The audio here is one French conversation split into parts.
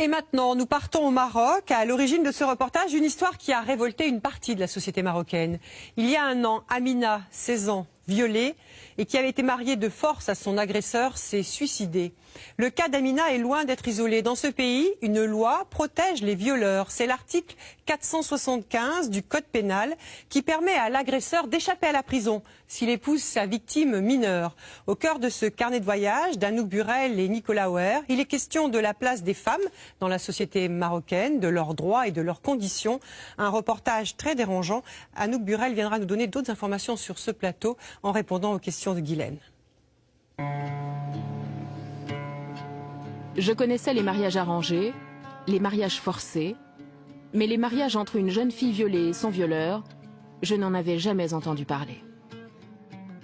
Et maintenant, nous partons au Maroc. À l'origine de ce reportage, une histoire qui a révolté une partie de la société marocaine. Il y a un an, Amina, 16 ans, violée et qui avait été mariée de force à son agresseur, s'est suicidée. Le cas d'Amina est loin d'être isolé. Dans ce pays, une loi protège les violeurs. C'est l'article 475 du Code pénal qui permet à l'agresseur d'échapper à la prison s'il épouse sa victime mineure. Au cœur de ce carnet de voyage d'Anouk Burel et Nicolas Oher, il est question de la place des femmes dans la société marocaine, de leurs droits et de leurs conditions. Un reportage très dérangeant. Anouk Burel viendra nous donner d'autres informations sur ce plateau en répondant aux questions de Guylaine. Je connaissais les mariages arrangés, les mariages forcés, mais les mariages entre une jeune fille violée et son violeur, je n'en avais jamais entendu parler.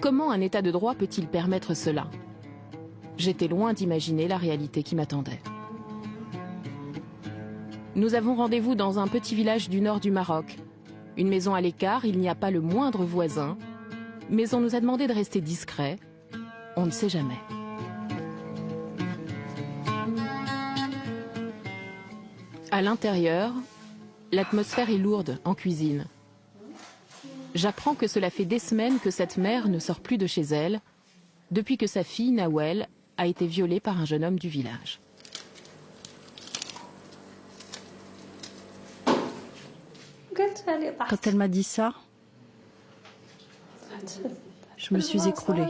Comment un état de droit peut-il permettre cela? J'étais loin d'imaginer la réalité qui m'attendait. Nous avons rendez-vous dans un petit village du nord du Maroc. Une maison à l'écart, il n'y a pas le moindre voisin, mais on nous a demandé de rester discret. On ne sait jamais. À l'intérieur, l'atmosphère est lourde en cuisine. J'apprends que cela fait des semaines que cette mère ne sort plus de chez elle, depuis que sa fille, Nawel, a été violée par un jeune homme du village. Quand elle m'a dit ça, je me suis écroulée.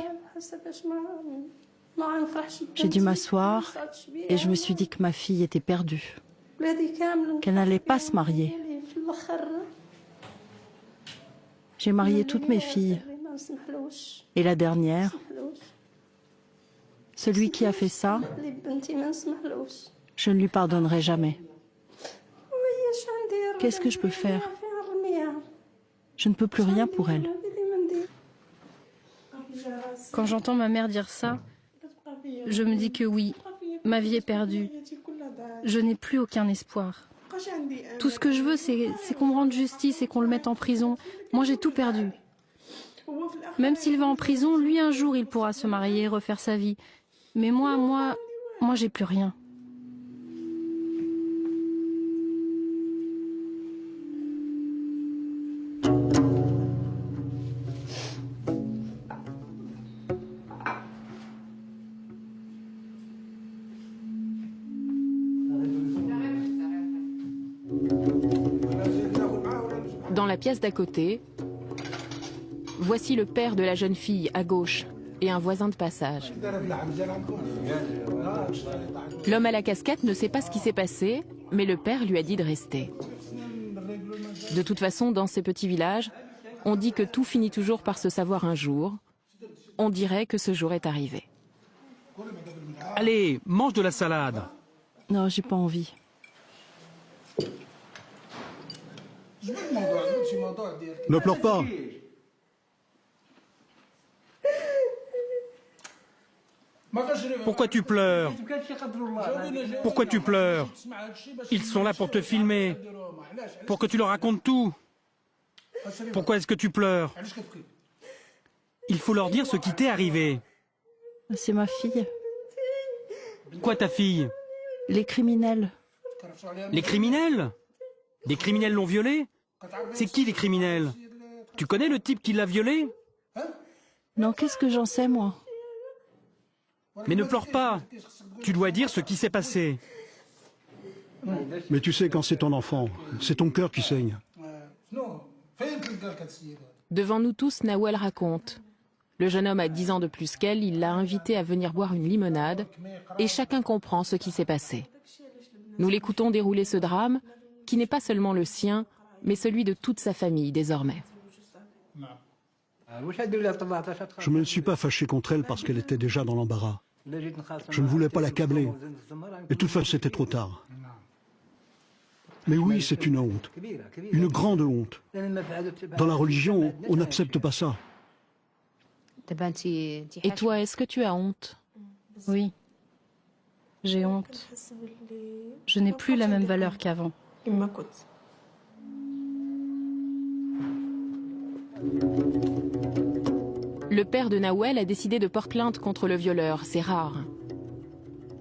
J'ai dû m'asseoir et je me suis dit que ma fille était perdue, qu'elle n'allait pas se marier. J'ai marié toutes mes filles. Et la dernière, celui qui a fait ça, je ne lui pardonnerai jamais. Qu'est-ce que je peux faire? Je ne peux plus rien pour elle. Quand j'entends ma mère dire ça, je me dis que oui, ma vie est perdue. Je n'ai plus aucun espoir. Tout ce que je veux, c'est qu'on me rende justice et qu'on le mette en prison. Moi, j'ai tout perdu. Même s'il va en prison, lui, un jour, il pourra se marier, refaire sa vie. Mais moi, j'ai plus rien. Dans la pièce d'à côté, voici le père de la jeune fille à gauche et un voisin de passage. L'homme à la casquette ne sait pas ce qui s'est passé, mais le père lui a dit de rester. De toute façon, dans ces petits villages, on dit que tout finit toujours par se savoir un jour. On dirait que ce jour est arrivé. Allez, mange de la salade. Non, j'ai pas envie. Ne pleure pas. Pourquoi tu pleures? Pourquoi tu pleures? Ils sont là pour te filmer, pour que tu leur racontes tout. Pourquoi est-ce que tu pleures? Il faut leur dire ce qui t'est arrivé. C'est ma fille. Quoi, ta fille? Les criminels. Les criminels? Des criminels l'ont violée? C'est qui les criminels? Tu connais le type qui l'a violée? Non, qu'est-ce que j'en sais, moi? Mais ne pleure pas. Tu dois dire ce qui s'est passé. Mais tu sais, quand c'est ton enfant, c'est ton cœur qui saigne. Devant nous tous, Nawel raconte. Le jeune homme a 10 ans de plus qu'elle, il l'a invité à venir boire une limonade et chacun comprend ce qui s'est passé. Nous l'écoutons dérouler ce drame qui n'est pas seulement le sien, mais celui de toute sa famille désormais. Je ne me suis pas fâché contre elle parce qu'elle était déjà dans l'embarras. Je ne voulais pas l'accabler. Et de toute façon, c'était trop tard. Mais oui, c'est une honte. Une grande honte. Dans la religion, on n'accepte pas ça. Et toi, est-ce que tu as honte? Oui, j'ai honte. Je n'ai plus la même valeur qu'avant. Le père de Nawel a décidé de porter plainte contre le violeur, c'est rare.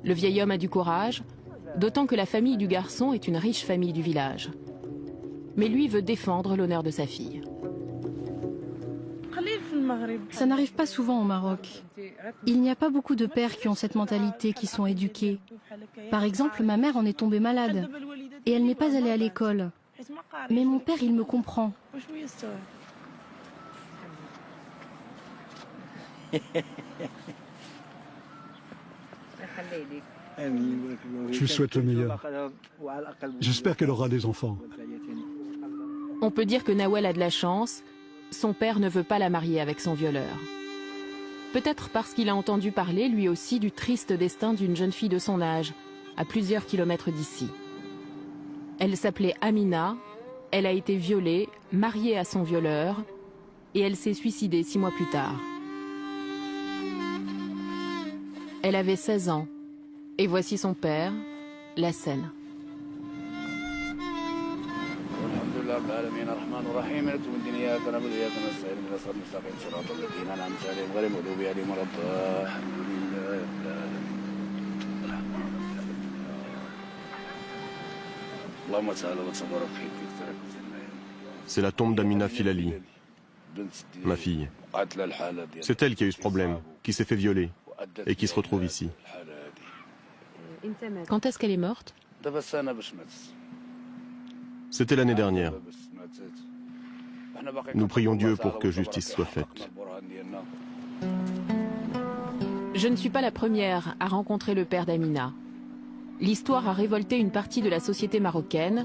Le vieil homme a du courage, d'autant que la famille du garçon est une riche famille du village. Mais lui veut défendre l'honneur de sa fille. Ça n'arrive pas souvent au Maroc. Il n'y a pas beaucoup de pères qui ont cette mentalité, qui sont éduqués. Par exemple, ma mère en est tombée malade et elle n'est pas allée à l'école. Mais mon père, il me comprend. Je lui souhaite le meilleur. J'espère qu'elle aura des enfants. On peut dire que Nawel a de la chance. Son père ne veut pas la marier avec son violeur. Peut-être parce qu'il a entendu parler, lui aussi, du triste destin d'une jeune fille de son âge, à plusieurs kilomètres d'ici. Elle s'appelait Amina, elle a été violée, mariée à son violeur, et elle s'est suicidée 6 mois plus tard. Elle avait 16 ans, et voici son père, la scène. C'est la tombe d'Amina Filali, ma fille. C'est elle qui a eu ce problème, qui s'est fait violer et qui se retrouve ici. Quand est-ce qu'elle est morte? C'était l'année dernière. Nous prions Dieu pour que justice soit faite. Je ne suis pas la première à rencontrer le père d'Amina. L'histoire a révolté une partie de la société marocaine.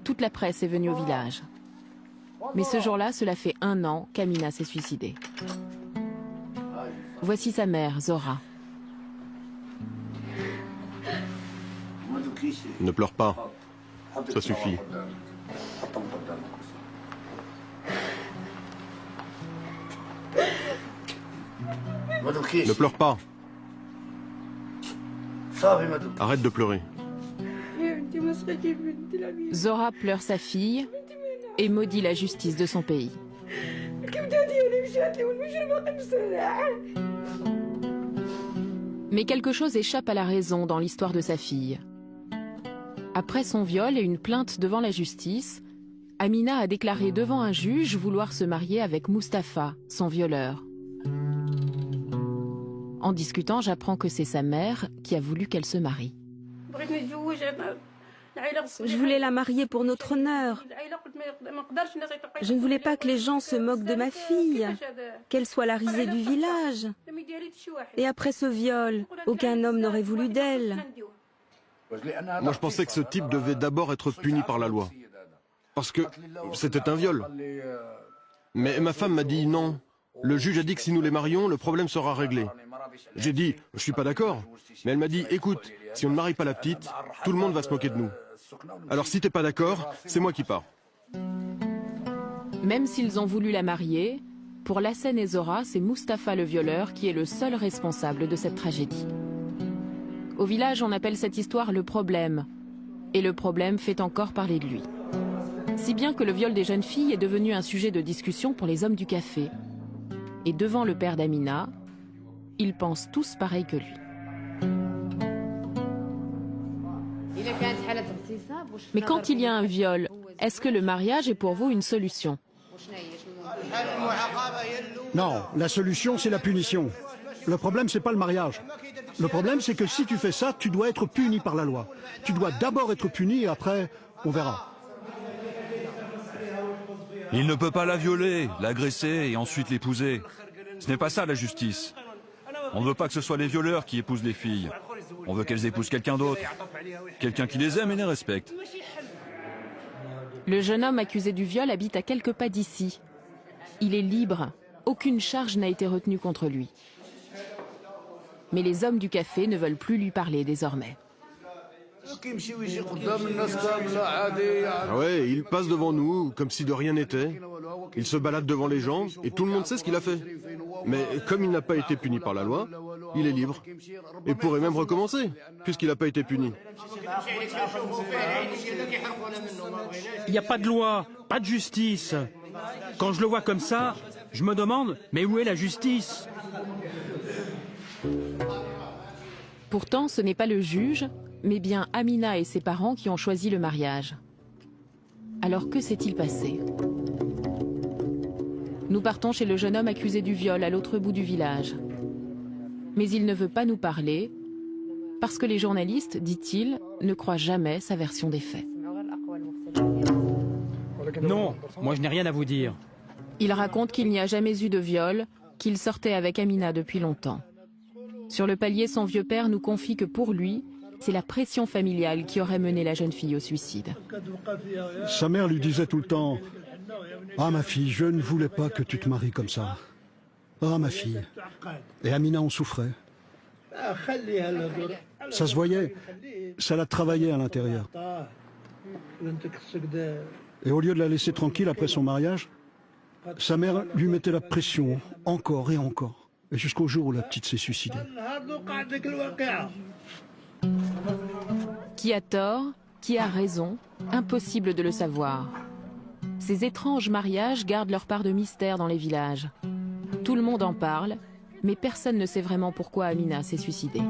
Toute la presse est venue au village. Mais ce jour-là, cela fait 1 an qu'Amina s'est suicidée. Voici sa mère, Zora. Ne pleure pas, ça suffit. Ne pleure pas. Arrête de pleurer. Zora pleure sa fille et maudit la justice de son pays. Mais quelque chose échappe à la raison dans l'histoire de sa fille. Après son viol et une plainte devant la justice, Amina a déclaré devant un juge vouloir se marier avec Mustapha, son violeur. En discutant, j'apprends que c'est sa mère qui a voulu qu'elle se marie. Je voulais la marier pour notre honneur. Je ne voulais pas que les gens se moquent de ma fille, qu'elle soit la risée du village. Et après ce viol, aucun homme n'aurait voulu d'elle. Moi, je pensais que ce type devait d'abord être puni par la loi. Parce que c'était un viol. Mais ma femme m'a dit non. Le juge a dit que si nous les marions, le problème sera réglé. J'ai dit, je suis pas d'accord. Mais elle m'a dit, écoute, si on ne marie pas la petite, tout le monde va se moquer de nous. Alors si t'es pas d'accord, c'est moi qui pars. Même s'ils ont voulu la marier, pour Lassen et Zora, c'est Mustapha le violeur qui est le seul responsable de cette tragédie. Au village, on appelle cette histoire le problème. Et le problème fait encore parler de lui. Si bien que le viol des jeunes filles est devenu un sujet de discussion pour les hommes du café. Et devant le père d'Amina, ils pensent tous pareil que lui. Mais quand il y a un viol, est-ce que le mariage est pour vous une solution? Non, la solution, c'est la punition. Le problème, c'est pas le mariage. Le problème, c'est que si tu fais ça, tu dois être puni par la loi. Tu dois d'abord être puni et après, on verra. Il ne peut pas la violer, l'agresser et ensuite l'épouser. Ce n'est pas ça la justice. On ne veut pas que ce soit les violeurs qui épousent les filles. On veut qu'elles épousent quelqu'un d'autre. Quelqu'un qui les aime et les respecte. Le jeune homme accusé du viol habite à quelques pas d'ici. Il est libre. Aucune charge n'a été retenue contre lui. Mais les hommes du café ne veulent plus lui parler désormais. Ah ouais, il passe devant nous comme si de rien n'était. Il se balade devant les gens et tout le monde sait ce qu'il a fait. Mais comme il n'a pas été puni par la loi, il est libre. Et pourrait même recommencer, puisqu'il n'a pas été puni. Il n'y a pas de loi, pas de justice. Quand je le vois comme ça, je me demande, mais où est la justice? Pourtant, ce n'est pas le juge, mais bien Amina et ses parents qui ont choisi le mariage. Alors que s'est-il passé? Nous partons chez le jeune homme accusé du viol à l'autre bout du village. Mais il ne veut pas nous parler, parce que les journalistes, dit-il, ne croient jamais sa version des faits. Non, moi je n'ai rien à vous dire. Il raconte qu'il n'y a jamais eu de viol, qu'il sortait avec Amina depuis longtemps. Sur le palier, son vieux père nous confie que pour lui, c'est la pression familiale qui aurait mené la jeune fille au suicide. Sa mère lui disait tout le temps « Ah ma fille, je ne voulais pas que tu te maries comme ça. Ah ma fille. » Et Amina en souffrait. Ça se voyait, ça la travaillait à l'intérieur. Et au lieu de la laisser tranquille après son mariage, sa mère lui mettait la pression encore et encore. Et jusqu'au jour où la petite s'est suicidée. Qui a tort, qui a raison, impossible de le savoir. Ces étranges mariages gardent leur part de mystère dans les villages. Tout le monde en parle, mais personne ne sait vraiment pourquoi Amina s'est suicidée.